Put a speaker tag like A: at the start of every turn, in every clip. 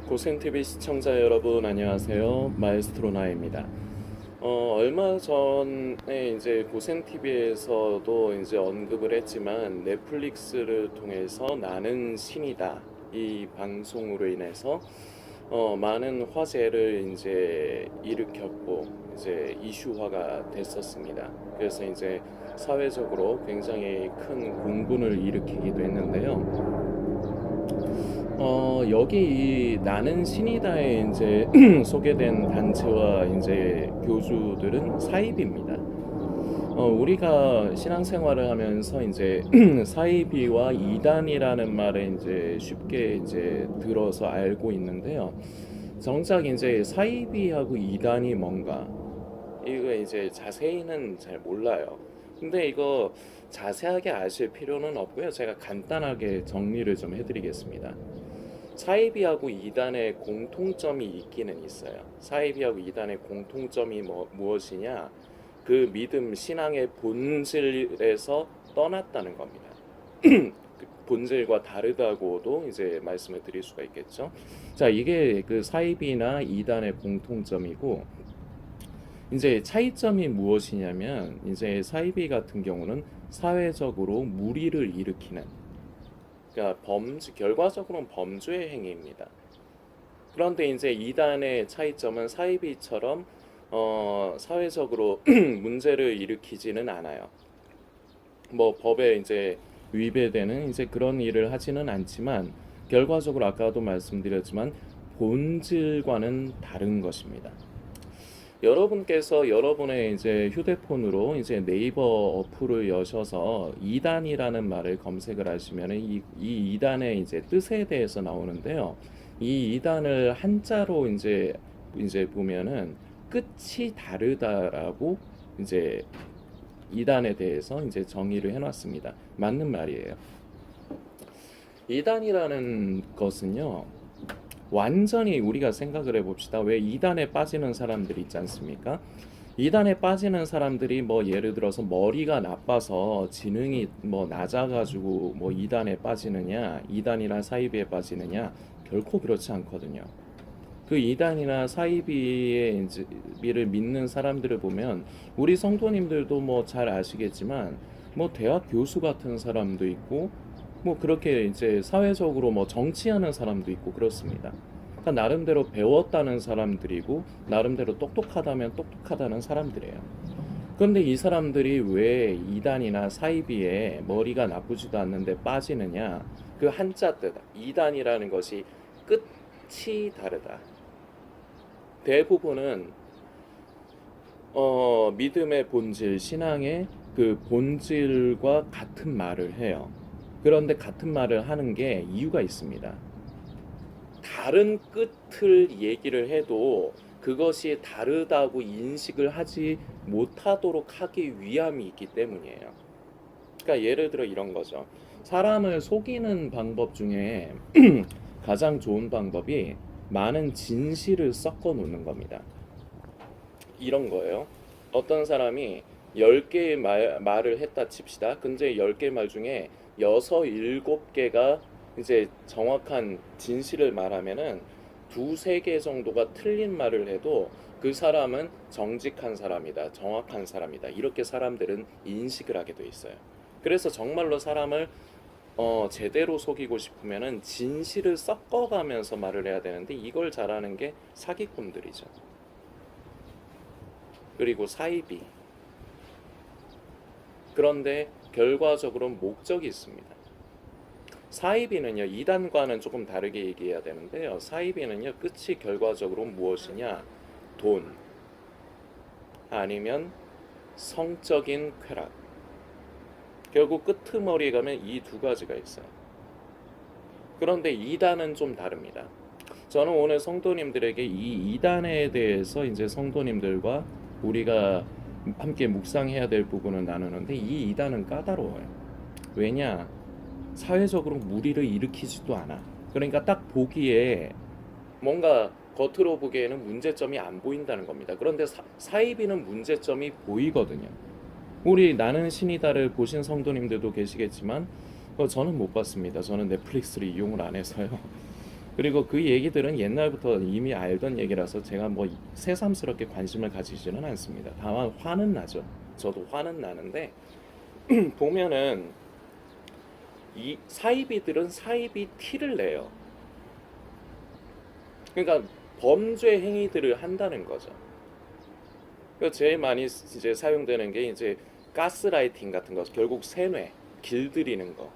A: 고센TV 시청자 여러분 안녕하세요. 마에스트로 나입니다. 얼마 전에 이제 고센TV에서도 이제 언급을 했지만 넷플릭스를 통해서 나는 신이다 이 방송으로 인해서 많은 화제를 이제 일으켰고 이제 이슈화가 됐었습니다. 그래서 이제 사회적으로 굉장히 큰 공분을 일으키기도 했는데요. 여기 이 나는 신이다에 이제 소개된 단체와 이제 교주들은 사이비입니다. 우리가 신앙생활을 하면서 이제 사이비와 이단이라는 말을 이제 쉽게 이제 들어서 알고 있는데요. 정작 이제 사이비하고 이단이 뭔가 이거 이제 자세히는 잘 몰라요. 근데 이거 자세하게 아실 필요는 없고요. 제가 간단하게 정리를 좀 해드리겠습니다. 사이비하고 이단의 공통점이 있기는 있어요. 사이비하고 이단의 공통점이 무엇이냐? 그 믿음, 신앙의 본질에서 떠났다는 겁니다. 그 본질과 다르다고도 이제 말씀을 드릴 수가 있겠죠. 자, 이게 그 사이비나 이단의 공통점이고, 이제 차이점이 무엇이냐면, 이제 사이비 같은 경우는 사회적으로 무리를 일으키는, 그러니까 결과적으로는 범죄 행위입니다. 그런데 이제 이단의 차이점은 사이비처럼 사회적으로 문제를 일으키지는 않아요. 뭐 법에 이제 위배되는 이제 그런 일을 하지는 않지만 결과적으로 아까도 말씀드렸지만 본질과는 다른 것입니다. 여러분께서 여러분의 이제 휴대폰으로 이제 네이버 어플을 여셔서 이단이라는 말을 검색을 하시면 이 이단의 이제 뜻에 대해서 나오는데요. 이 이단을 한자로 이제 보면은 끝이 다르다라고 이제 이단에 대해서 이제 정의를 해놨습니다. 맞는 말이에요. 이단이라는 것은요. 완전히 우리가 생각을 해봅시다. 왜 이단에 빠지는 사람들이 있지 않습니까? 이단에 빠지는 사람들이 뭐 예를 들어서 머리가 나빠서 지능이 뭐 낮아가지고 뭐 이단에 빠지느냐, 이단이나 사이비에 빠지느냐, 결코 그렇지 않거든요. 그 이단이나 사이비의 이제 비를 믿는 사람들을 보면 우리 성도님들도 뭐 잘 아시겠지만 뭐 대학 교수 같은 사람도 있고 뭐 그렇게 이제 사회적으로 뭐 정치하는 사람도 있고 그렇습니다. 그러니까 나름대로 배웠다는 사람들이고 나름대로 똑똑하다면 똑똑하다는 사람들이에요. 그런데 이 사람들이 왜 이단이나 사이비에 머리가 나쁘지도 않는데 빠지느냐? 그 한자 뜻 이단이라는 것이 끝이 다르다. 대부분은 믿음의 본질, 신앙의 그 본질과 같은 말을 해요. 그런데 같은 말을 하는 게 이유가 있습니다. 다른 끝을 얘기를 해도 그것이 다르다고 인식을 하지 못하도록 하기 위함이 있기 때문이에요. 그러니까 예를 들어 이런 거죠. 사람을 속이는 방법 중에 가장 좋은 방법이 많은 진실을 섞어 놓는 겁니다. 이런 거예요. 어떤 사람이 10개의 말을 했다 칩시다. 근데 10개 말 중에 6, 7개가 이제 정확한 진실을 말하면은 2, 3개 정도가 틀린 말을 해도 그 사람은 정직한 사람이다. 정확한 사람이다. 이렇게 사람들은 인식을 하게 돼 있어요. 그래서 정말로 사람을 제대로 속이고 싶으면은 진실을 섞어가면서 말을 해야 되는데 이걸 잘하는 게 사기꾼들이죠. 그리고 사이비. 그런데 결과적으로 목적이 있습니다. 사이비는요, 이단과는 조금 다르게 얘기해야 되는데요. 사이비는요, 끝이 결과적으로 무엇이냐? 돈, 아니면 성적인 쾌락. 결국 끄트머리에 가면 이 두 가지가 있어요. 그런데 이단은 좀 다릅니다. 저는 오늘 성도님들에게 이 이단에 대해서 이제 성도님들과 우리가 함께 묵상해야 될 부분을 나누는데 이 이단은 까다로워요. 왜냐? 사회적으로 무리를 일으키지도 않아. 그러니까 딱 보기에 뭔가 겉으로 보기에는 문제점이 안 보인다는 겁니다. 그런데 사이비는 문제점이 보이거든요. 우리 나는 신이다를 보신 성도님들도 계시겠지만 저는 못 봤습니다. 저는 넷플릭스를 이용을 안 해서요. 그리고 그 얘기들은 옛날부터 이미 알던 얘기라서 제가 뭐 새삼스럽게 관심을 가지지는 않습니다. 다만 화는 나죠. 저도 화는 나는데 보면은 이 사이비들은 사이비 티를 내요. 그러니까 범죄 행위들을 한다는 거죠. 그래서 제일 많이 이제 사용되는 게 이제 가스라이팅 같은 거, 결국 세뇌, 길들이는 거.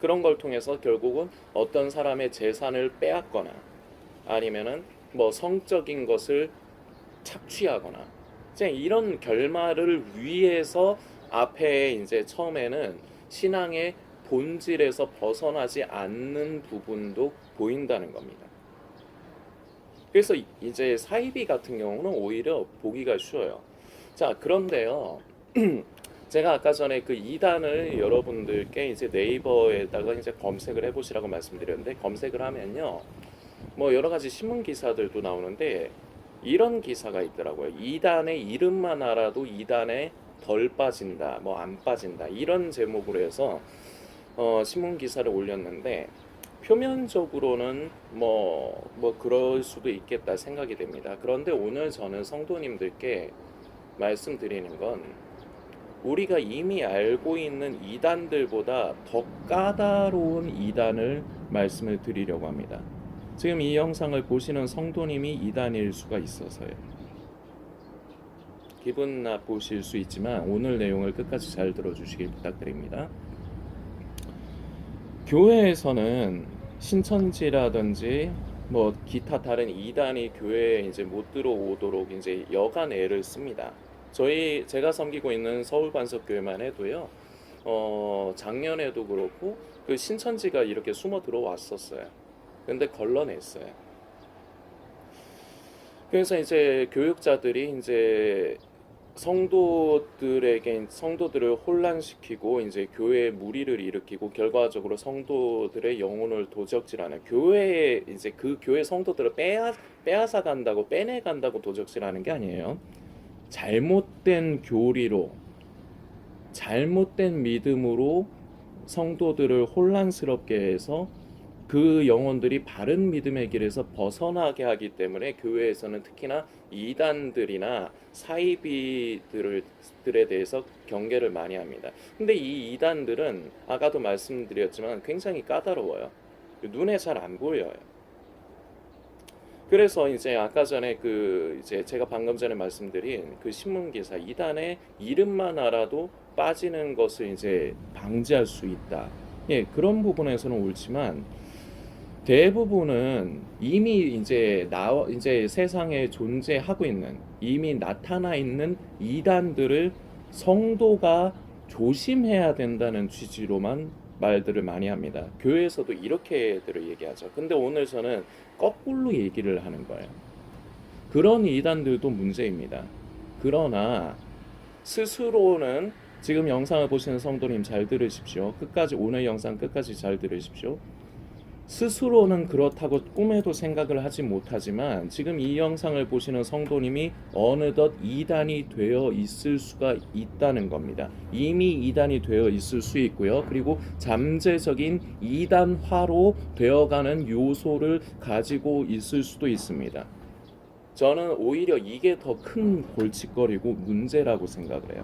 A: 그런 걸 통해서 결국은 어떤 사람의 재산을 빼앗거나 아니면은 뭐 성적인 것을 착취하거나 이제 이런 결말을 위해서 앞에 이제 처음에는 신앙의 본질에서 벗어나지 않는 부분도 보인다는 겁니다. 그래서 이제 사이비 같은 경우는 오히려 보기가 쉬워요. 자, 그런데요. 제가 아까 전에 그 2단을 여러분들께 이제 네이버에다가 이제 검색을 해보시라고 말씀드렸는데 검색을 하면요. 뭐 여러 가지 신문 기사들도 나오는데 이런 기사가 있더라고요. 2단의 이름만 알아도 2단에 덜 빠진다, 뭐 안 빠진다 이런 제목으로 해서 신문 기사를 올렸는데 표면적으로는 뭐 그럴 수도 있겠다 생각이 됩니다. 그런데 오늘 저는 성도님들께 말씀드리는 건 우리가 이미 알고 있는 이단들보다 더 까다로운 이단을 말씀을 드리려고 합니다. 지금 이 영상을 보시는 성도님이 이단일 수가 있어서요. 기분 나쁘실 수 있지만 오늘 내용을 끝까지 잘 들어주시길 부탁드립니다. 교회에서는 신천지라든지 뭐 기타 다른 이단이 교회에 이제 못 들어오도록 이제 여간 애를 씁니다. 제가 섬기고 있는 서울반석교회만 해도요. 작년에도 그렇고 그 신천지가 이렇게 숨어 들어왔었어요. 근데 걸러냈어요. 그래서 이제 교육자들이 이제 성도들을 혼란시키고 이제 교회에 무리를 일으키고 결과적으로 성도들의 영혼을 도적질하는 교회에 이제 그 교회 성도들을 빼앗아 간다고 빼내 간다고 도적질하는 게 아니에요. 잘못된 교리로 잘못된 믿음으로 성도들을 혼란스럽게 해서 그 영혼들이 바른 믿음의 길에서 벗어나게 하기 때문에 교회에서는 특히나 이단들이나 사이비들에 대해서 경계를 많이 합니다. 근데 이 이단들은 아까도 말씀드렸지만 굉장히 까다로워요. 눈에 잘 안 보여요. 그래서 이제 아까 전에 그 이제 제가 방금 전에 말씀드린 그 신문 기사 이단의 이름만 알아도 빠지는 것을 이제 방지할 수 있다. 예, 그런 부분에서는 옳지만 대부분은 이미 이제 세상에 존재하고 있는 이미 나타나 있는 이단들을 성도가 조심해야 된다는 취지로만 말들을 많이 합니다. 교회에서도 이렇게들을 얘기하죠. 근데 오늘 저는 거꾸로 얘기를 하는 거예요. 그런 이단들도 문제입니다. 그러나 스스로는 지금 영상을 보시는 성도님 잘 들으십시오. 오늘 영상 끝까지 잘 들으십시오. 스스로는 그렇다고 꿈에도 생각을 하지 못하지만 지금 이 영상을 보시는 성도님이 어느덧 이단이 되어 있을 수가 있다는 겁니다. 이미 이단이 되어 있을 수 있고요. 그리고 잠재적인 이단화로 되어가는 요소를 가지고 있을 수도 있습니다. 저는 오히려 이게 더 큰 골칫거리고 문제라고 생각을 해요.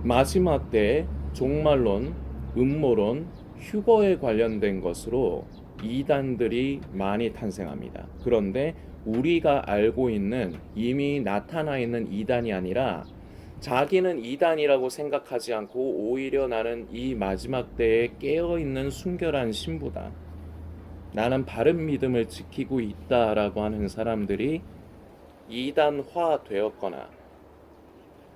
A: 마지막 때 종말론, 음모론, 휴거에 관련된 것으로 이단들이 많이 탄생합니다. 그런데 우리가 알고 있는 이미 나타나 있는 이단이 아니라 자기는 이단이라고 생각하지 않고 오히려 나는 이 마지막 때에 깨어있는 순결한 신부다. 나는 바른 믿음을 지키고 있다라고 하는 사람들이 이단화 되었거나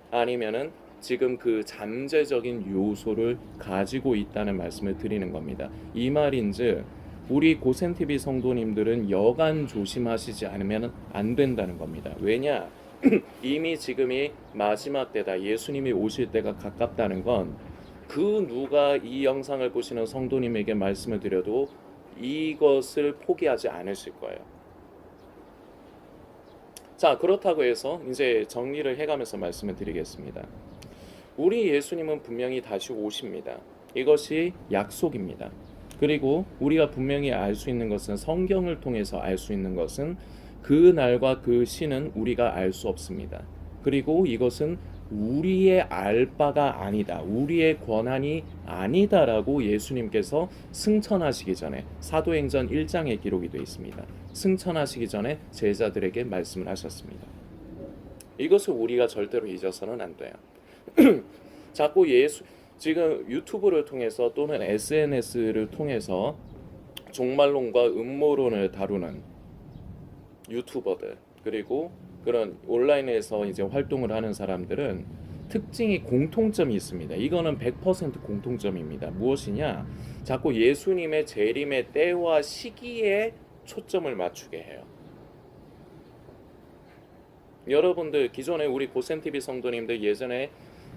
A: 아니면은 지금 그 잠재적인 요소를 가지고 있다는 말씀을 드리는 겁니다. 이 말인즉 우리 고센TV 성도님들은 여간 조심하시지 않으면 안 된다는 겁니다. 왜냐? 이미 지금이 마지막 때다. 예수님이 오실 때가 가깝다는 건 그 누가 이 영상을 보시는 성도님에게 말씀을 드려도 이것을 포기하지 않으실 거예요. 자, 그렇다고 해서 이제 정리를 해가면서 말씀을 드리겠습니다. 우리 예수님은 분명히 다시 오십니다. 이것이 약속입니다. 그리고 우리가 분명히 알 수 있는 것은 성경을 통해서 알 수 있는 것은 그 날과 그 시는 우리가 알 수 없습니다. 그리고 이것은 우리의 알 바가 아니다. 우리의 권한이 아니다라고 예수님께서 승천하시기 전에 사도행전 1장에 기록이 되어 있습니다. 승천하시기 전에 제자들에게 말씀을 하셨습니다. 이것을 우리가 절대로 잊어서는 안 돼요. 자꾸 지금 유튜브를 통해서 또는 SNS를 통해서 종말론과 음모론을 다루는 유튜버들 그리고 그런 온라인에서 이제 활동을 하는 사람들은 특징이 공통점이 있습니다. 이거는 100% 공통점입니다. 무엇이냐? 자꾸 예수님의 재림의 때와 시기에 초점을 맞추게 해요. 여러분들 기존에 우리 고센TV 성도님들 예전에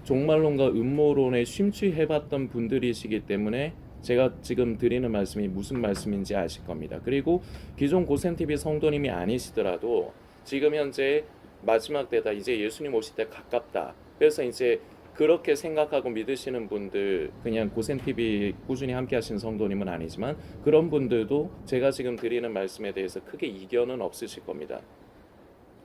A: 종말론과 음모론에 심취해봤던 분들이시기 때문에 제가 지금 드리는 말씀이 무슨 말씀인지 아실 겁니다. 그리고 기존 고센TV 성도님이 아니시더라도 지금 현재 마지막 때다, 이제 예수님 오실 때 가깝다, 그래서 이제 그렇게 생각하고 믿으시는 분들, 그냥 고센TV 꾸준히 함께 하신 성도님은 아니지만 그런 분들도 제가 지금 드리는 말씀에 대해서 크게 이견은 없으실 겁니다.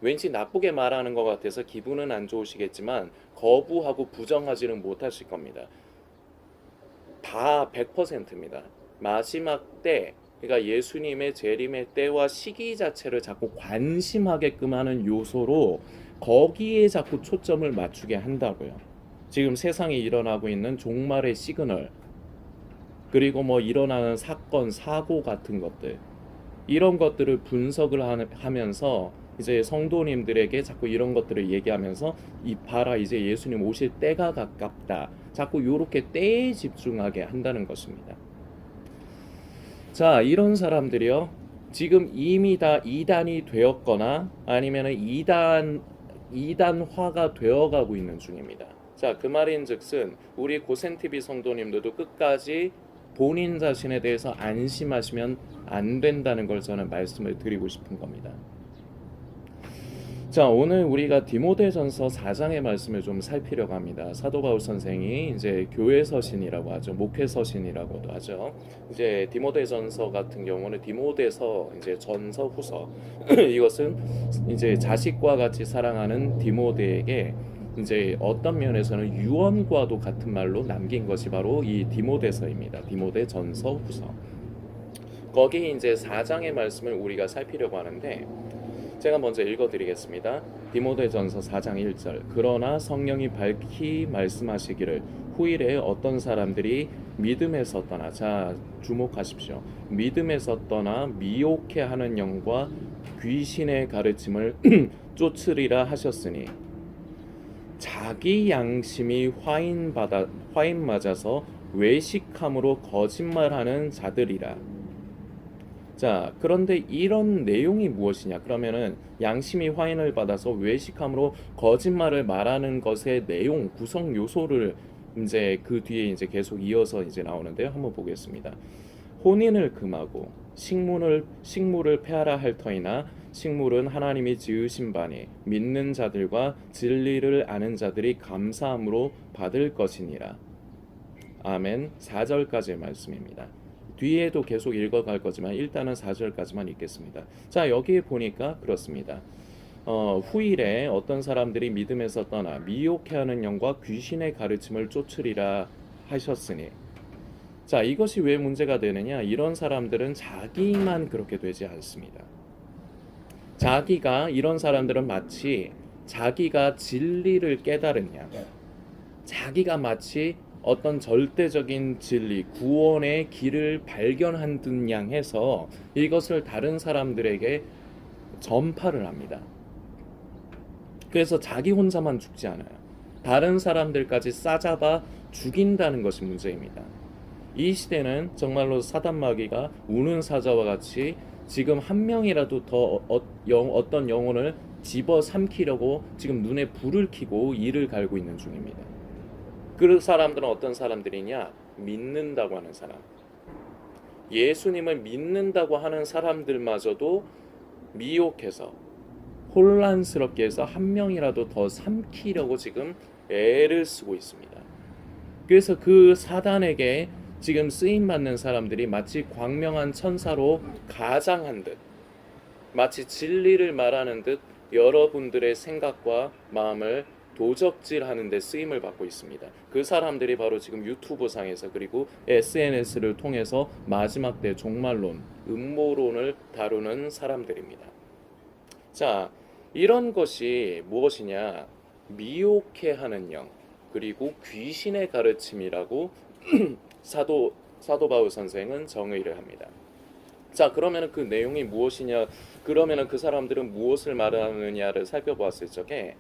A: 왠지 나쁘게 말하는 것 같아서 기분은 안 좋으시겠지만 거부하고 부정하지는 못하실 겁니다. 다 100%입니다. 마지막 때, 그러니까 예수님의 재림의 때와 시기 자체를 자꾸 관심하게끔 하는 요소로 거기에 자꾸 초점을 맞추게 한다고요. 지금 세상에 일어나고 있는 종말의 시그널, 그리고 뭐 일어나는 사건, 사고 같은 것들, 이런 것들을 분석을 하면서 이제 성도님들에게 자꾸 이런 것들을 얘기하면서 이 봐라, 이제 예수님 오실 때가 가깝다, 자꾸 이렇게 때에 집중하게 한다는 것입니다. 자, 이런 사람들이요, 지금 이미 다 이단이 되었거나 아니면 이단화가 되어가고 있는 중입니다. 자, 그 말인즉슨 우리 고센TV 성도님들도 끝까지 본인 자신에 대해서 안심하시면 안 된다는 걸 저는 말씀을 드리고 싶은 겁니다. 자, 오늘 우리가 디모데전서 4장의 말씀을 좀 살피려고 합니다. 사도 바울 선생이 이제 교회 서신이라고 하죠. 목회 서신이라고도 하죠. 이제 디모데전서 같은 경우는 디모데서, 이제 전서, 후서. 이것은 이제 자식과 같이 사랑하는 디모데에게 이제 어떤 면에서는 유언과도 같은 말로 남긴 것이 바로 이 디모데서입니다. 디모데 전서, 후서. 거기 이제 4장의 말씀을 우리가 살피려고 하는데, 제가 먼저 읽어드리겠습니다. 디모데전서 4장 1절. 그러나 성령이 밝히 말씀하시기를 후일에 어떤 사람들이 믿음에서 떠나, 자 주목하십시오, 믿음에서 떠나 미혹해 하는 영과 귀신의 가르침을 쫓으리라 하셨으니 자기 양심이 화인 맞아서 외식함으로 거짓말하는 자들이라. 자, 그런데 이런 내용이 무엇이냐? 그러면은 양심이 화인을 받아서 외식함으로 거짓말을 말하는 것의 내용, 구성 요소를 이제 그 뒤에 이제 계속 이어서 이제 나오는데요. 한번 보겠습니다. 혼인을 금하고 식물을 폐하라 할 터이나 식물은 하나님이 지으신 바니 믿는 자들과 진리를 아는 자들이 감사함으로 받을 것이니라. 아멘. 4절까지의 말씀입니다. 뒤에도 계속 읽어갈 거지만 일단은 4절까지만 읽겠습니다. 자, 여기에 보니까 그렇습니다. 후일에 어떤 사람들이 믿음에서 떠나 미혹해하는 영과 귀신의 가르침을 쫓으리라 하셨으니, 자, 이것이 왜 문제가 되느냐? 이런 사람들은 자기만 그렇게 되지 않습니다. 이런 사람들은 마치 자기가 진리를 깨달은 양, 자기가 마치 어떤 절대적인 진리, 구원의 길을 발견한 듯 양해서 이것을 다른 사람들에게 전파를 합니다. 그래서 자기 혼자만 죽지 않아요. 다른 사람들까지 싸잡아 죽인다는 것이 문제입니다. 이 시대는 정말로 사단 마귀가 우는 사자와 같이 지금 한 명이라도 더 어떤 영혼을 집어삼키려고 지금 눈에 불을 켜고 이를 갈고 있는 중입니다. 그 사람들은 어떤 사람들이냐? 믿는다고 하는 사람. 예수님을 믿는다고 하는 사람들마저도 미혹해서 혼란스럽게 해서 한 명이라도 더 삼키려고 지금 애를 쓰고 있습니다. 그래서 그 사단에게 지금 쓰임 받는 사람들이 마치 광명한 천사로 가장한 듯, 마치 진리를 말하는 듯 여러분들의 생각과 마음을 도적질하는 데 쓰임을 받고 있습니다. 그 사람들이 바로 지금 유튜브 상에서 그리고 SNS를 통해서 마지막 때 종말론, 음모론을 다루는 사람들입니다. 자, 이런 것이 무엇이냐? 미혹해하는 영, 그리고 귀신의 가르침이라고 사도 바울 선생은 정의를 합니다. 자, 그러면은 그 내용이 무엇이냐? 그러면은 그 사람들은 무엇을 말하느냐를 살펴보았을 적에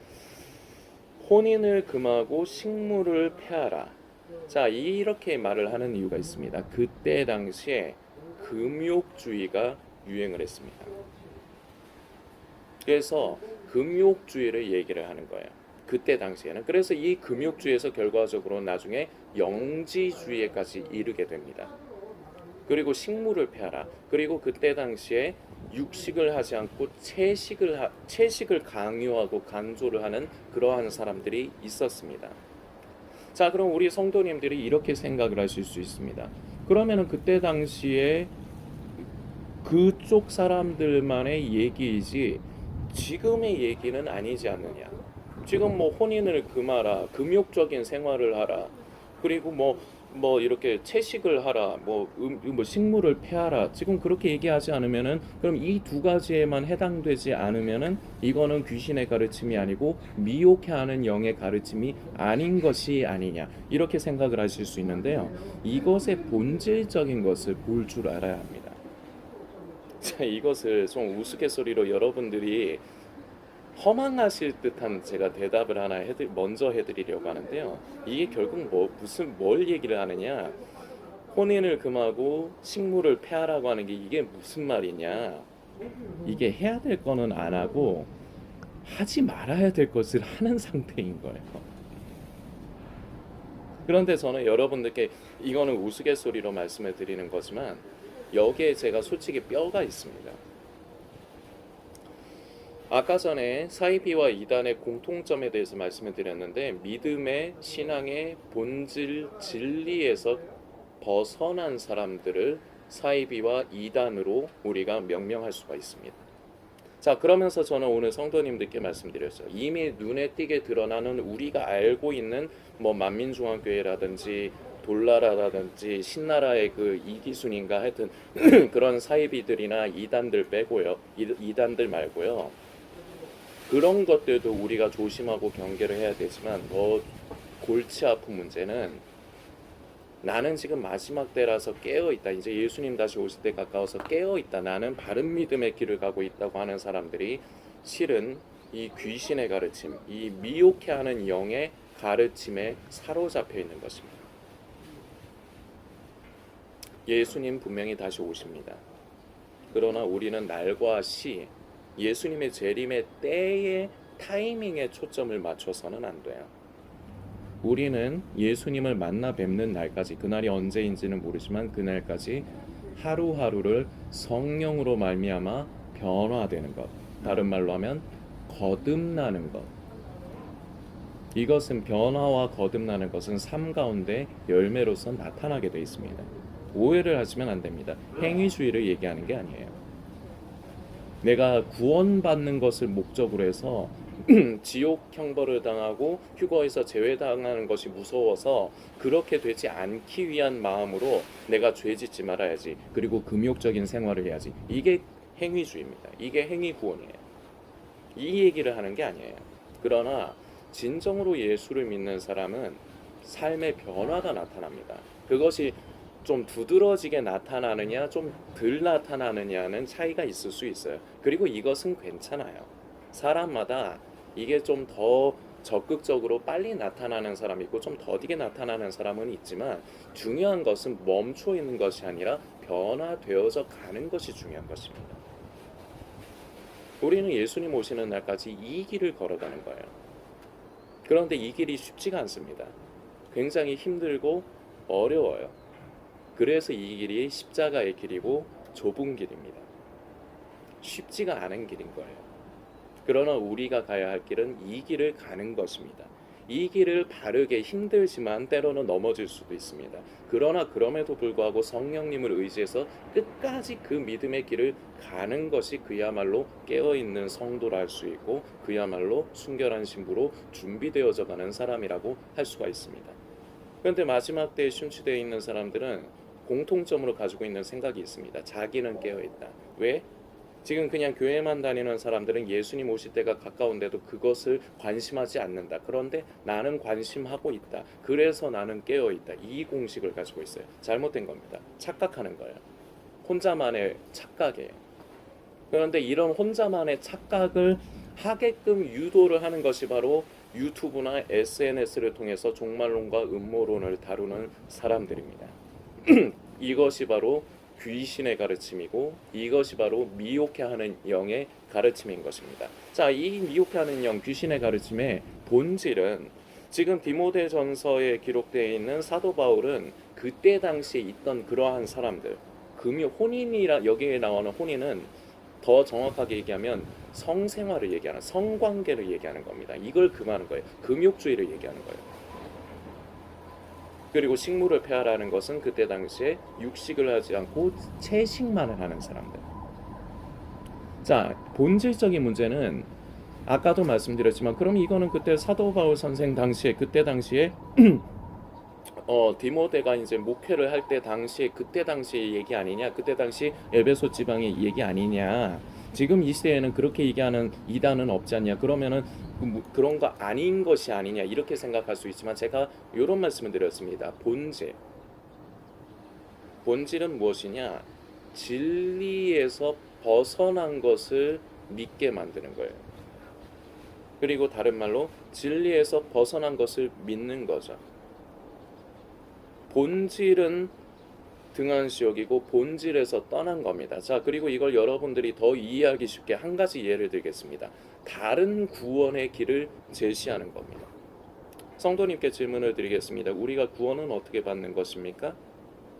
A: 혼인을 금하고 식물을 폐하라. 자, 이렇게 말을 하는 이유가 있습니다. 그때 당시에 금욕주의가 유행을 했습니다. 그래서 금욕주의를 얘기를 하는 거예요. 그때 당시에는. 그래서 이 금욕주의에서 결과적으로 나중에 영지주의에까지 이르게 됩니다. 그리고 식물을 폐하라. 그리고 그때 당시에 육식을 하지 않고 채식을 강요하고 강조를 하는 그러한 사람들이 있었습니다. 자, 그럼 우리 성도님들이 이렇게 생각을 하실 수 있습니다. 그러면은 그때 당시에 그쪽 사람들만의 얘기이지 지금의 얘기는 아니지 않느냐. 지금 뭐 혼인을 금하라, 금욕적인 생활을 하라, 그리고 뭐 이렇게 채식을 하라, 뭐 식물을 폐하라. 지금 그렇게 얘기하지 않으면은 그럼 이 두 가지에만 해당되지 않으면은 이거는 귀신의 가르침이 아니고 미혹해하는 영의 가르침이 아닌 것이 아니냐, 이렇게 생각을 하실 수 있는데요. 이것의 본질적인 것을 볼 줄 알아야 합니다. 자, 이것을 좀 우스갯소리로 여러분들이 허망하실 듯한 제가 대답을 하나 먼저 해드리려고 하는데요. 이게 결국 뭘 얘기를 하느냐? 혼인을 금하고 식물을 폐하라고 하는 게 이게 무슨 말이냐? 이게 해야 될 거는 안 하고 하지 말아야 될 것을 하는 상태인 거예요. 그런데 저는 여러분들께 이거는 우스갯소리로 말씀을 드리는 거지만 여기에 제가 솔직히 뼈가 있습니다. 아까 전에 사이비와 이단의 공통점에 대해서 말씀을 드렸는데, 믿음의 신앙의 본질 진리에서 벗어난 사람들을 사이비와 이단으로 우리가 명명할 수가 있습니다. 자, 그러면서 저는 오늘 성도님들께 말씀드렸어요. 이미 눈에 띄게 드러나는 우리가 알고 있는 뭐 만민중앙교회라든지 돌나라라든지 신나라의 그 이기순인가 하여튼 그런 사이비들이나 이단들 빼고요. 이단들 말고요. 그런 것들도 우리가 조심하고 경계를 해야 되지만 더 골치 아픈 문제는 나는 지금 마지막 때라서 깨어있다. 이제 예수님 다시 오실 때 가까워서 깨어있다. 나는 바른 믿음의 길을 가고 있다고 하는 사람들이 실은 이 귀신의 가르침, 이 미혹해하는 영의 가르침에 사로잡혀 있는 것입니다. 예수님 분명히 다시 오십니다. 그러나 우리는 날과 시, 예수님의 재림의 때의 타이밍에 초점을 맞춰서는 안 돼요. 우리는 예수님을 만나 뵙는 날까지, 그날이 언제인지는 모르지만 그날까지 하루하루를 성령으로 말미암아 변화되는 것, 다른 말로 하면 거듭나는 것. 이것은 변화와 거듭나는 것은 삶 가운데 열매로서 나타나게 되어 있습니다. 오해를 하시면 안 됩니다. 행위주의를 얘기하는 게 아니에요. 내가 구원받는 것을 목적으로 해서 지옥 형벌을 당하고 휴거에서 제외당하는 것이 무서워서 그렇게 되지 않기 위한 마음으로 내가 죄 짓지 말아야지, 그리고 금욕적인 생활을 해야지, 이게 행위주의입니다. 이게 행위 구원이에요. 이 얘기를 하는 게 아니에요. 그러나 진정으로 예수를 믿는 사람은 삶의 변화가 나타납니다. 그것이 좀 두드러지게 나타나느냐 좀 덜 나타나느냐는 차이가 있을 수 있어요. 그리고 이것은 괜찮아요. 사람마다 이게 좀 더 적극적으로 빨리 나타나는 사람이 있고 좀 더디게 나타나는 사람은 있지만, 중요한 것은 멈춰 있는 것이 아니라 변화되어져 가는 것이 중요한 것입니다. 우리는 예수님 오시는 날까지 이 길을 걸어가는 거예요. 그런데 이 길이 쉽지가 않습니다. 굉장히 힘들고 어려워요. 그래서 이 길이 십자가의 길이고 좁은 길입니다. 쉽지가 않은 길인 거예요. 그러나 우리가 가야 할 길은 이 길을 가는 것입니다. 이 길을 바르게 힘들지만 때로는 넘어질 수도 있습니다. 그러나 그럼에도 불구하고 성령님을 의지해서 끝까지 그 믿음의 길을 가는 것이 그야말로 깨어있는 성도라 할 수 있고 그야말로 순결한 신부로 준비되어져 가는 사람이라고 할 수가 있습니다. 그런데 마지막 때에 심취되어 있는 사람들은 공통점으로 가지고 있는 생각이 있습니다. 자기는 깨어있다. 왜? 지금 그냥 교회만 다니는 사람들은 예수님 오실 때가 가까운데도 그것을 관심하지 않는다. 그런데 나는 관심하고 있다. 그래서 나는 깨어있다. 이 공식을 가지고 있어요. 잘못된 겁니다. 착각하는 거예요. 혼자만의 착각이에요. 그런데 이런 혼자만의 착각을 하게끔 유도를 하는 것이 바로 유튜브나 SNS를 통해서 종말론과 음모론을 다루는 사람들입니다. 이것이 바로 귀신의 가르침이고 이것이 바로 미혹해하는 영의 가르침인 것입니다. 자, 이 미혹해하는 영, 귀신의 가르침의 본질은 지금 디모데전서에 기록되어 있는 사도 바울은 그때 당시에 있던 그러한 사람들, 혼인이라 여기에 나오는 혼인은 더 정확하게 얘기하면 성생활을 얘기하는 성관계를 얘기하는 겁니다. 이걸 금하는 거예요. 금욕주의를 얘기하는 거예요. 그리고 식물을 폐하라는 것은 그때 당시에 육식을 하지 않고 채식만을 하는 사람들. 자, 본질적인 문제는 아까도 말씀드렸지만 그럼 이거는 그때 사도 바울 선생 당시에 그때 당시에 디모데가 이제 목회를 할 때 당시에 그때 당시의 얘기 아니냐? 그때 당시 에베소 지방의 얘기 아니냐? 지금 이 시대에는 그렇게 얘기하는 이단은 없지 않냐? 그러면은 그런 거 아닌 것이 아니냐? 이렇게 생각할 수 있지만 제가 이런 말씀을 드렸습니다. 본질은 무엇이냐? 진리에서 벗어난 것을 믿게 만드는 거예요. 그리고 다른 말로 진리에서 벗어난 것을 믿는 거죠. 본질은 등한시 여기고 본질에서 떠난 겁니다. 자, 그리고 이걸 여러분들이 더 이해하기 쉽게 한 가지 예를 들겠습니다. 다른 구원의 길을 제시하는 겁니다. 성도님께 질문을 드리겠습니다. 우리가 구원은 어떻게 받는 것입니까?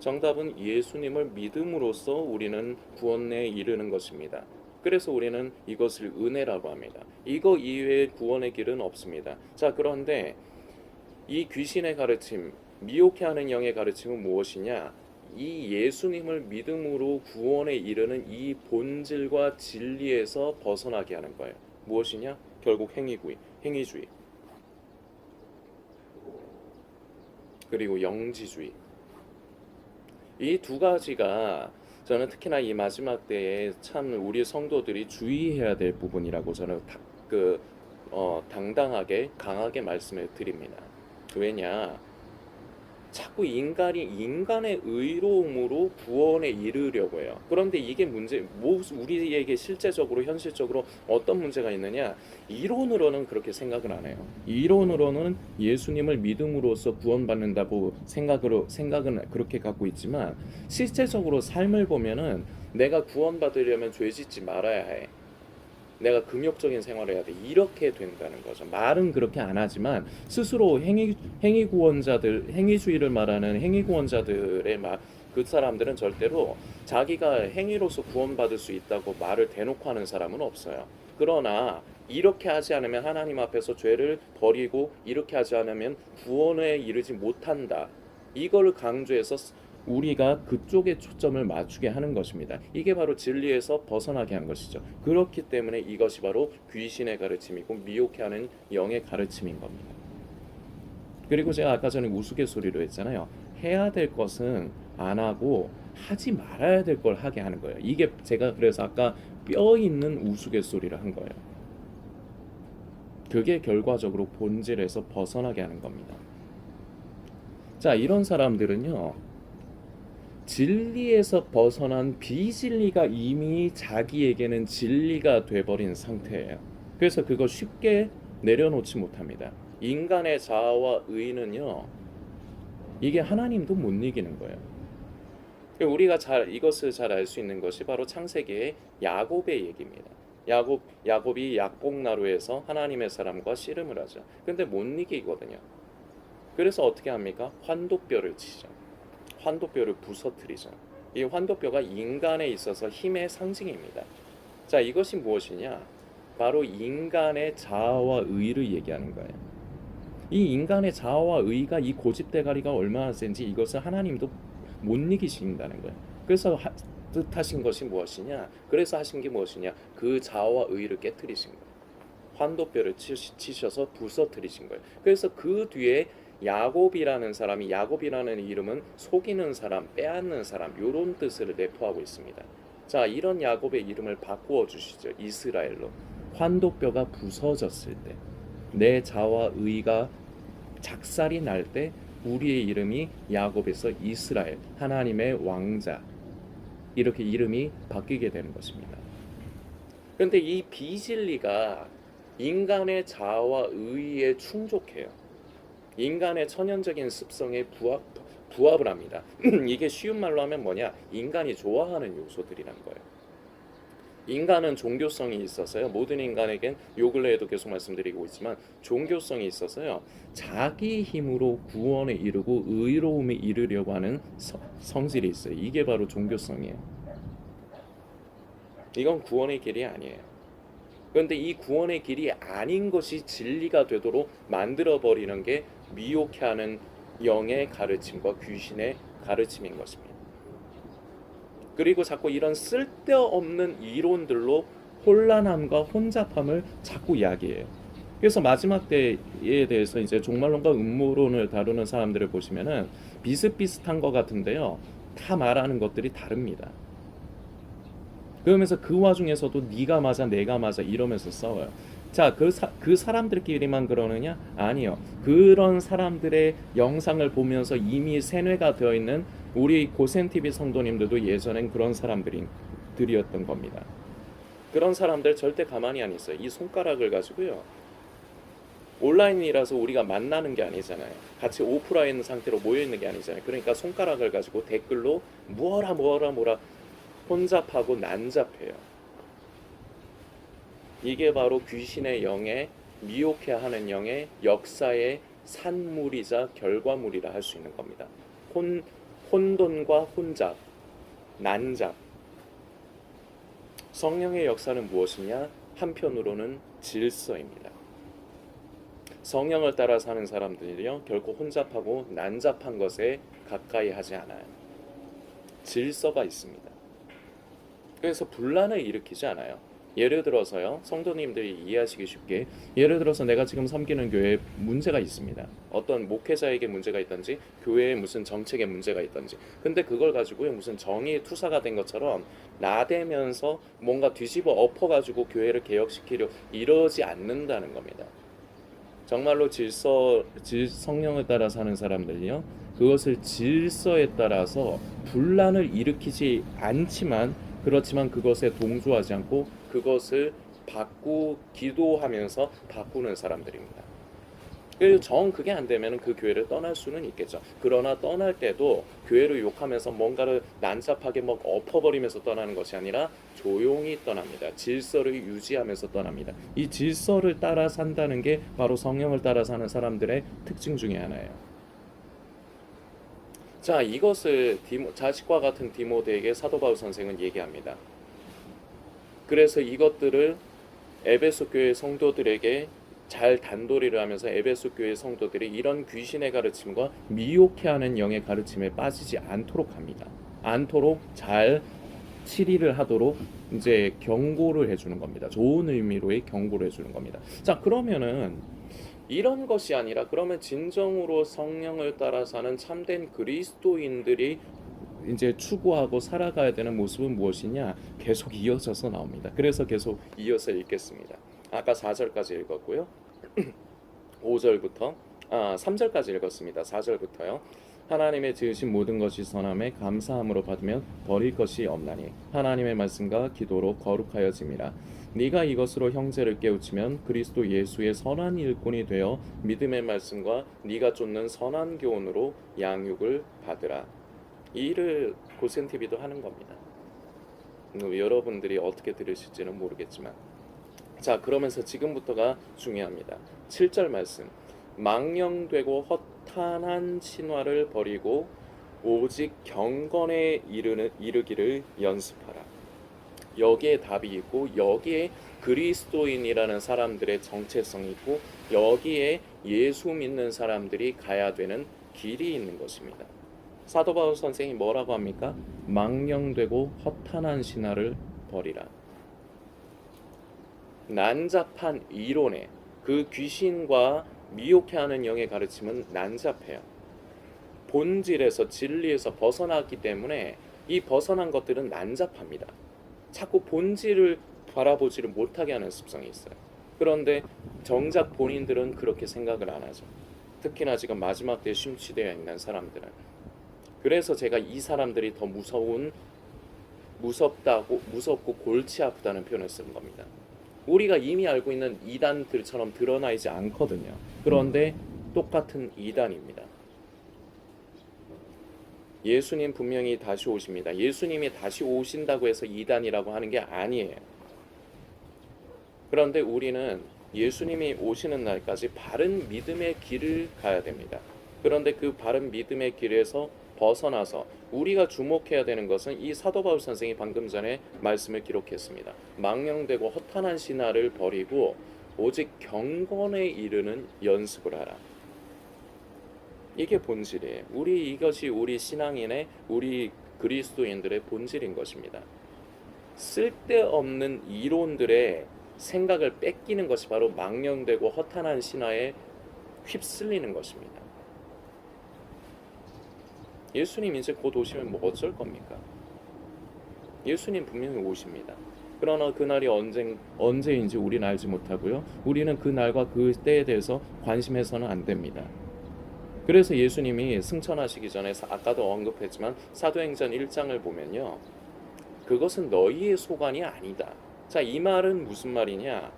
A: 정답은 예수님을 믿음으로써 우리는 구원에 이르는 것입니다. 그래서 우리는 이것을 은혜라고 합니다. 이거 이외의 구원의 길은 없습니다. 자, 그런데 이 귀신의 가르침, 미혹해하는 영의 가르침은 무엇이냐? 이 예수님을 믿음으로 구원에 이르는 이 본질과 진리에서 벗어나게 하는 거예요. 무엇이냐? 결국 행위주의, 그리고 영지주의. 이 두 가지가 저는 특히나 이 마지막 때에 참 우리 성도들이 주의해야 될 부분이라고 저는 당당하게 강하게 말씀을 드립니다. 왜냐? 자꾸 인간의 의로움으로 구원에 이르려고 해요. 그런데 이게 우리에게 실제적으로 현실적으로 어떤 문제가 있느냐? 이론으로는 그렇게 생각을 안 해요. 이론으로는 예수님을 믿음으로써 구원받는다고 생각은 그렇게 갖고 있지만 실제적으로 삶을 보면은 내가 구원받으려면 죄짓지 말아야 해. 내가 금욕적인 생활을 해야 돼. 이렇게 된다는 거죠. 말은 그렇게 안 하지만 스스로 행위주의를 말하는 행위구원자들의 그 사람들은 절대로 자기가 행위로서 구원받을 수 있다고 말을 대놓고 하는 사람은 없어요. 그러나 이렇게 하지 않으면 하나님 앞에서 죄를 버리고 이렇게 하지 않으면 구원에 이르지 못한다. 이걸 강조해서 우리가 그쪽에 초점을 맞추게 하는 것입니다. 이게 바로 진리에서 벗어나게 한 것이죠. 그렇기 때문에 이것이 바로 귀신의 가르침이고 미혹해하는 영의 가르침인 겁니다. 그리고 제가 아까 전에 우스갯소리로 했잖아요. 해야 될 것은 안 하고 하지 말아야 될 걸 하게 하는 거예요. 이게 제가 그래서 아까 뼈 있는 우스갯소리를 한 거예요. 그게 결과적으로 본질에서 벗어나게 하는 겁니다. 자, 이런 사람들은요, 진리에서 벗어난 비진리가 이미 자기에게는 진리가 돼버린 상태예요. 그래서 그거 쉽게 내려놓지 못합니다. 인간의 자아와 의는요, 이게 하나님도 못 이기는 거예요. 우리가 이것을 잘 알 수 있는 것이 바로 창세기의 야곱의 얘기입니다. 야곱이 약복나루에서 하나님의 사람과 씨름을 하죠. 근데 못 이기거든요. 그래서 어떻게 합니까? 환도뼈를 치죠. 환도뼈를 부서뜨리죠. 이 환도뼈가 인간에 있어서 힘의 상징입니다. 자, 이것이 무엇이냐? 바로 인간의 자아와 의를 얘기하는 거예요. 이 인간의 자아와 의가, 이 고집대가리가 얼마나 센지 이것을 하나님도 못 이기신다는 거예요. 그래서 뜻하신 것이 무엇이냐? 그래서 하신 게 무엇이냐? 그 자아와 의를 깨뜨리신 거예요. 환도뼈를 치셔서 부서뜨리신 거예요. 그래서 그 뒤에 야곱이라는 사람이, 야곱이라는 이름은 속이는 사람, 빼앗는 사람, 이런 뜻을 내포하고 있습니다. 자, 이런 야곱의 이름을 바꾸어 주시죠. 이스라엘로. 환도뼈가 부서졌을 때, 내 자와 의가 작살이 날 때 우리의 이름이 야곱에서 이스라엘, 하나님의 왕자, 이렇게 이름이 바뀌게 되는 것입니다. 그런데 이 비진리가 인간의 자아와 의에 충족해요. 인간의 천연적인 습성에 부합을 합니다. 이게 쉬운 말로 하면 뭐냐? 인간이 좋아하는 요소들이란 거예요. 인간은 종교성이 있어서요. 모든 인간에겐 요 근래에도 계속 말씀드리고 있지만 종교성이 있어서요. 자기 힘으로 구원에 이르고 의로움에 이르려고 하는 성질이 있어요. 이게 바로 종교성이에요. 이건 구원의 길이 아니에요. 그런데 이 구원의 길이 아닌 것이 진리가 되도록 만들어버리는 게 미혹해하는 영의 가르침과 귀신의 가르침인 것입니다. 그리고 자꾸 이런 쓸데없는 이론들로 혼란함과 혼잡함을 자꾸 이야기해요. 그래서 마지막 때에 대해서 이제 종말론과 음모론을 다루는 사람들을 보시면은 비슷비슷한 것 같은데요. 다 말하는 것들이 다릅니다. 그러면서 그 와중에서도 네가 맞아 내가 맞아 이러면서 싸워요. 자, 그 사람들끼리만 그러느냐? 아니요. 그런 사람들의 영상을 보면서 이미 세뇌가 되어 있는 우리 고센TV 성도님들도 예전엔 그런 사람들이었던 겁니다. 그런 사람들 절대 가만히 안 있어요. 이 손가락을 가지고요. 온라인이라서 우리가 만나는 게 아니잖아요. 같이 오프라인 상태로 모여 있는 게 아니잖아요. 그러니까 손가락을 가지고 댓글로 뭐라 혼잡하고 난잡해요. 이게 바로 귀신의 영에 미혹해 하는 영의 역사의 산물이자 결과물이라 할 수 있는 겁니다. 혼돈과 혼잡, 난잡. 성령의 역사는 무엇이냐? 한편으로는 질서입니다. 성령을 따라 사는 사람들이요, 결코 혼잡하고 난잡한 것에 가까이 하지 않아요. 질서가 있습니다. 그래서 분란을 일으키지 않아요. 예를 들어서요, 성도님들이 이해하시기 쉽게, 예를 들어서 내가 지금 섬기는 교회에 문제가 있습니다. 어떤 목회자에게 문제가 있든지 교회에 무슨 정책에 문제가 있든지, 근데 그걸 가지고요 무슨 정의의 투사가 된 것처럼 나대면서 뭔가 뒤집어 엎어가지고 교회를 개혁시키려 이러지 않는다는 겁니다. 정말로 성령을 따라 사는 사람들이요, 그것을 질서에 따라서 분란을 일으키지 않지만, 그렇지만 그것에 동조하지 않고 그것을 기도하면서 바꾸는 사람들입니다. 그리고 그게 안 되면 그 교회를 떠날 수는 있겠죠. 그러나 떠날 때도 교회를 욕하면서 뭔가를 난잡하게 막 엎어버리면서 떠나는 것이 아니라 조용히 떠납니다. 질서를 유지하면서 떠납니다. 이 질서를 따라 산다는 게 바로 성령을 따라 사는 사람들의 특징 중에 하나예요. 자, 이것을 자식과 같은 디모데에게 사도 바울 선생은 얘기합니다. 그래서 이것들을 에베소 교회 성도들에게 잘 단도리를 하면서 에베소 교회 성도들이 이런 귀신의 가르침과 미혹해하는 영의 가르침에 빠지지 않도록 합니다. 않도록 잘 치리를 하도록 이제 경고를 해주는 겁니다. 좋은 의미로의 경고를 해주는 겁니다. 자, 그러면은 이런 것이 아니라, 그러면 진정으로 성령을 따라 사는 참된 그리스도인들이 이제 추구하고 살아가야 되는 모습은 무엇이냐? 계속 이어져서 나옵니다. 그래서 계속 이어서 읽겠습니다. 아까 4절까지 읽었고요. 3절까지 읽었습니다. 4절부터요. 하나님의 지으신 모든 것이 선함에 감사함으로 받으면 버릴 것이 없나니 하나님의 말씀과 기도로 거룩하여짐이라. 네가 이것으로 형제를 깨우치면 그리스도 예수의 선한 일꾼이 되어 믿음의 말씀과 네가 쫓는 선한 교훈으로 양육을 받으라. 이 일을 고센TV도 하는 겁니다. 여러분들이 어떻게 들으실지는 모르겠지만, 자, 그러면서 지금부터가 중요합니다. 7절 말씀. 망령되고 허탄한 신화를 버리고 오직 경건에 이르기를 연습하라. 여기에 답이 있고, 여기에 그리스도인이라는 사람들의 정체성이 있고, 여기에 예수 믿는 사람들이 가야 되는 길이 있는 것입니다. 사도 바울 선생이 뭐라고 합니까? 망령되고 허탄한 신화를 버리라. 난잡한 이론에 그 귀신과 미혹해하는 영의 가르침은 난잡해요. 본질에서 진리에서 벗어났기 때문에 이 벗어난 것들은 난잡합니다. 자꾸 본질을 바라보지를 못하게 하는 습성이 있어요. 그런데 정작 본인들은 그렇게 생각을 안 하죠. 특히나 지금 마지막 때에 심취되어 있는 사람들은. 그래서 제가 이 사람들이 더 무섭고 골치 아프다는 표현을 쓰는 겁니다. 우리가 이미 알고 있는 이단들처럼 드러나 있지 않거든요. 그런데 똑같은 이단입니다. 예수님 분명히 다시 오십니다. 예수님이 다시 오신다고 해서 이단이라고 하는 게 아니에요. 그런데 우리는 예수님이 오시는 날까지 바른 믿음의 길을 가야 됩니다. 그런데 그 바른 믿음의 길에서 벗어나서 우리가 주목해야 되는 것은 이 사도 바울 선생이 방금 전에 말씀을 기록했습니다. 망령되고 허탄한 신화를 버리고 오직 경건에 이르는 연습을 하라. 이게 본질이에요. 이것이 우리 신앙인의, 우리 그리스도인들의 본질인 것입니다. 쓸데없는 이론들의 생각을 뺏기는 것이 바로 망령되고 허탄한 신화에 휩쓸리는 것입니다. 예수님 이제 곧 오시면 뭐 어쩔 겁니까? 예수님 분명히 오십니다. 그러나 그날이 언제인지 우리는 알지 못하고요. 우리는 그 날과 그 때에 대해서 관심해서는 안 됩니다. 그래서 예수님이 승천하시기 전에 아까도 언급했지만 사도행전 1장을 보면요. 그것은 너희의 소관이 아니다. 자, 이 말은 무슨 말이냐?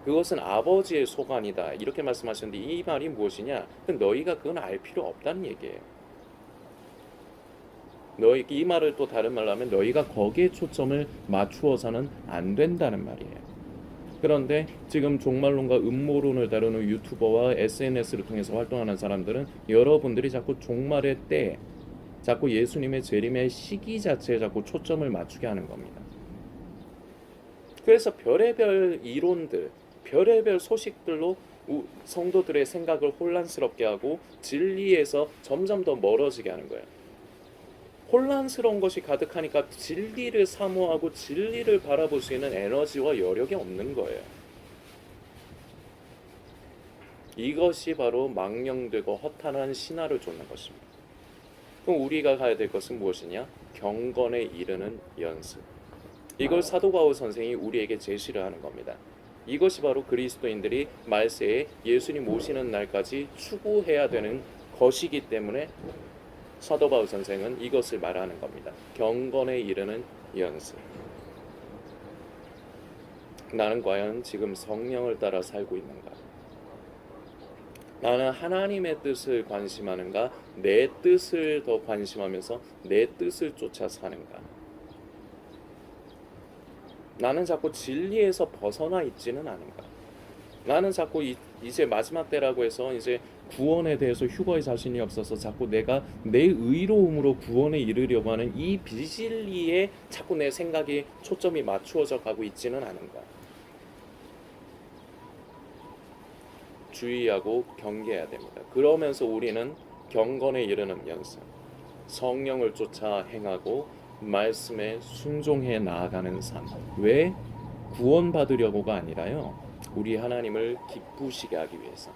A: 그것은 아버지의 소관이다. 이렇게 말씀하셨는데 이 말이 무엇이냐? 너희가 그건 알 필요 없다는 얘기예요. 이 말을 또 다른 말로 하면 너희가 거기에 초점을 맞추어서는 안 된다는 말이에요. 그런데 지금 종말론과 음모론을 다루는 유튜버와 SNS를 통해서 활동하는 사람들은 여러분들이 자꾸 종말의 때, 자꾸 예수님의 재림의 시기 자체에 자꾸 초점을 맞추게 하는 겁니다. 그래서 별의별 이론들, 별의별 소식들로 성도들의 생각을 혼란스럽게 하고 진리에서 점점 더 멀어지게 하는 거예요. 혼란스러운 것이 가득하니까 진리를 사모하고 진리를 바라볼 수 있는 에너지와 여력이 없는 거예요. 이것이 바로 망령되고 허탄한 신화를 쫓는 것입니다. 그럼 우리가 가야 될 것은 무엇이냐? 경건에 이르는 연습. 이걸 사도 바울 선생이 우리에게 제시를 하는 겁니다. 이것이 바로 그리스도인들이 말세에 예수님 오시는 날까지 추구해야 되는 것이기 때문에 사도 바울 선생은 이것을 말하는 겁니다. 경건에 이르는 연습. 나는 과연 지금 성령을 따라 살고 있는가? 나는 하나님의 뜻을 관심하는가? 내 뜻을 더 관심하면서 내 뜻을 쫓아 사는가? 나는 자꾸 진리에서 벗어나 있지는 않은가? 나는 자꾸 이제 마지막 때라고 해서 이제 구원에 대해서 휴거의 자신이 없어서 자꾸 내가 내 의로움으로 구원에 이르려고 하는 이 비진리에 자꾸 내 생각이 초점이 맞추어져 가고 있지는 않은가? 주의하고 경계해야 됩니다. 그러면서 우리는 경건에 이르는 연습, 성령을 쫓아 행하고 말씀에 순종해 나아가는 삶. 왜? 구원받으려고가 아니라요. 우리 하나님을 기쁘시게 하기 위해서.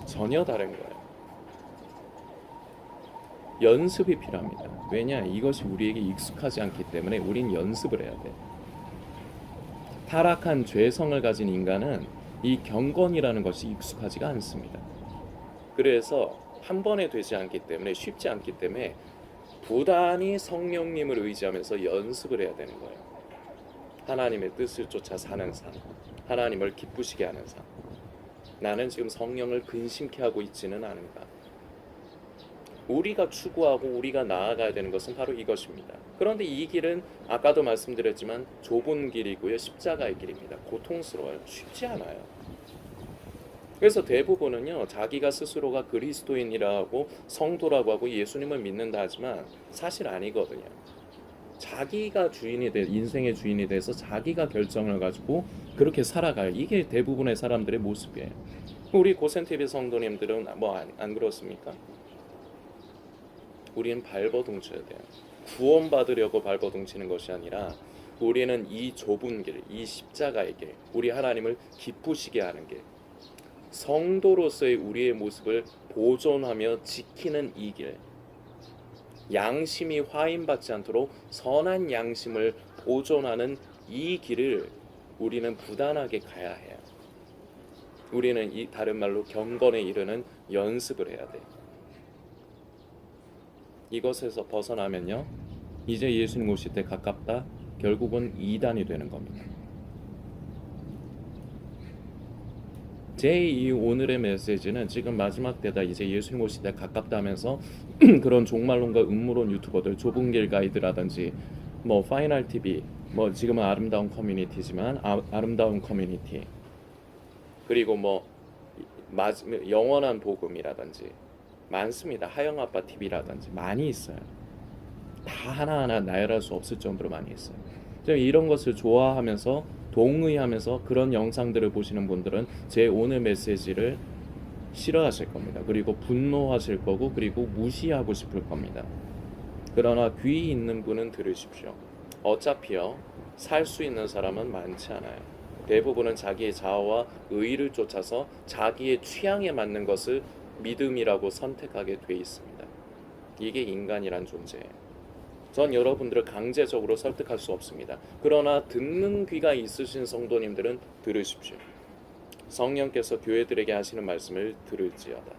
A: 전혀 다른 거예요. 연습이 필요합니다. 왜냐? 이것이 우리에게 익숙하지 않기 때문에 우린 연습을 해야 돼. 타락한 죄성을 가진 인간은 이 경건이라는 것이 익숙하지가 않습니다. 그래서 한 번에 되지 않기 때문에 쉽지 않기 때문에 부단히 성령님을 의지하면서 연습을 해야 되는 거예요. 하나님의 뜻을 쫓아 사는 삶, 하나님을 기쁘시게 하는 삶. 나는 지금 성령을 근심케 하고 있지는 않은가? 우리가 추구하고 우리가 나아가야 되는 것은 바로 이것입니다. 그런데 이 길은 아까도 말씀드렸지만 좁은 길이고요. 십자가의 길입니다. 고통스러워요. 쉽지 않아요. 그래서 대부분은요. 자기가 스스로가 그리스도인이라고 성도라고 하고 예수님을 믿는다 하지만 사실 아니거든요. 자기가 인생의 주인이 돼서 자기가 결정을 가지고 그렇게 살아갈, 이게 대부분의 사람들의 모습이에요. 우리 고센TV 성도님들은 뭐 안 그렇습니까? 우리는 발버둥쳐야 돼요. 구원받으려고 발버둥치는 것이 아니라 우리는 이 좁은 길, 이 십자가의 길, 우리 하나님을 기쁘시게 하는 길, 성도로서의 우리의 모습을 보존하며 지키는 이 길, 양심이 화인받지 않도록 선한 양심을 보존하는 이 길을 우리는 부단하게 가야 해요. 우리는 이 다른 말로 경건에 이르는 연습을 해야 돼요. 이것에서 벗어나면요, 이제 예수님 오실 때 가깝다, 결국은 이단이 되는 겁니다. 제 이 오늘의 메시지는 지금 마지막 때다, 이제 예수님 오실 때 가깝다 하면서 그런 종말론과 음모론 유튜버들, 좁은 길 가이드라든지 뭐 파이널 TV, 뭐 지금은 아름다운 커뮤니티지만 아름다운 커뮤니티, 그리고 뭐 영원한 복음이라든지 많습니다. 하영아빠 TV라든지 많이 있어요. 다 하나하나 나열할 수 없을 정도로 많이 있어요. 이런 것을 좋아하면서 동의하면서 그런 영상들을 보시는 분들은 제 오늘 메시지를 싫어하실 겁니다. 그리고 분노하실 거고, 그리고 무시하고 싶을 겁니다. 그러나 귀 있는 분은 들으십시오. 어차피요, 살 수 있는 사람은 많지 않아요. 대부분은 자기의 자아와 의를 쫓아서 자기의 취향에 맞는 것을 믿음이라고 선택하게 돼 있습니다. 이게 인간이란 존재예요. 전 여러분들을 강제적으로 설득할 수 없습니다. 그러나 듣는 귀가 있으신 성도님들은 들으십시오. 성령께서 교회들에게 하시는 말씀을 들을지어다.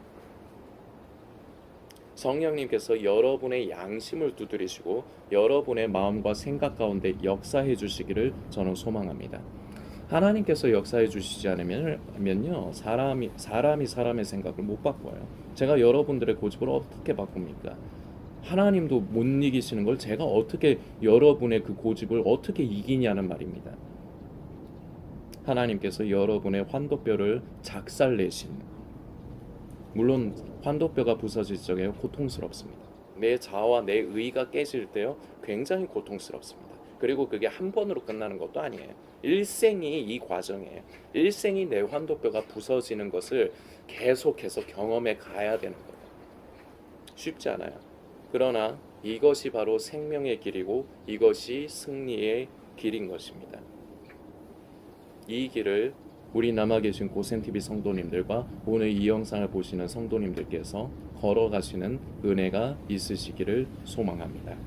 A: 성령님께서 여러분의 양심을 두드리시고 여러분의 마음과 생각 가운데 역사해 주시기를 저는 소망합니다. 하나님께서 역사해 주시지 않으면요, 사람이 사람의 생각을 못 바꿔요. 제가 여러분들의 고집을 어떻게 바꿉니까? 하나님도 못 이기시는 걸 제가 어떻게 여러분의 그 고집을 어떻게 이기냐는 말입니다. 하나님께서 여러분의 환도뼈를 작살내신, 물론 환도뼈가 부서질 적에 고통스럽습니다. 내 자아와 내 의가 깨질 때요, 굉장히 고통스럽습니다. 그리고 그게 한 번으로 끝나는 것도 아니에요. 일생이 이 과정이에요. 일생이 내 환도뼈가 부서지는 것을 계속해서 경험해 가야 되는 거예요. 쉽지 않아요. 그러나 이것이 바로 생명의 길이고 이것이 승리의 길인 것입니다. 이 길을 우리 남아 계신 고센TV 성도님들과 오늘 이 영상을 보시는 성도님들께서 걸어가시는 은혜가 있으시기를 소망합니다.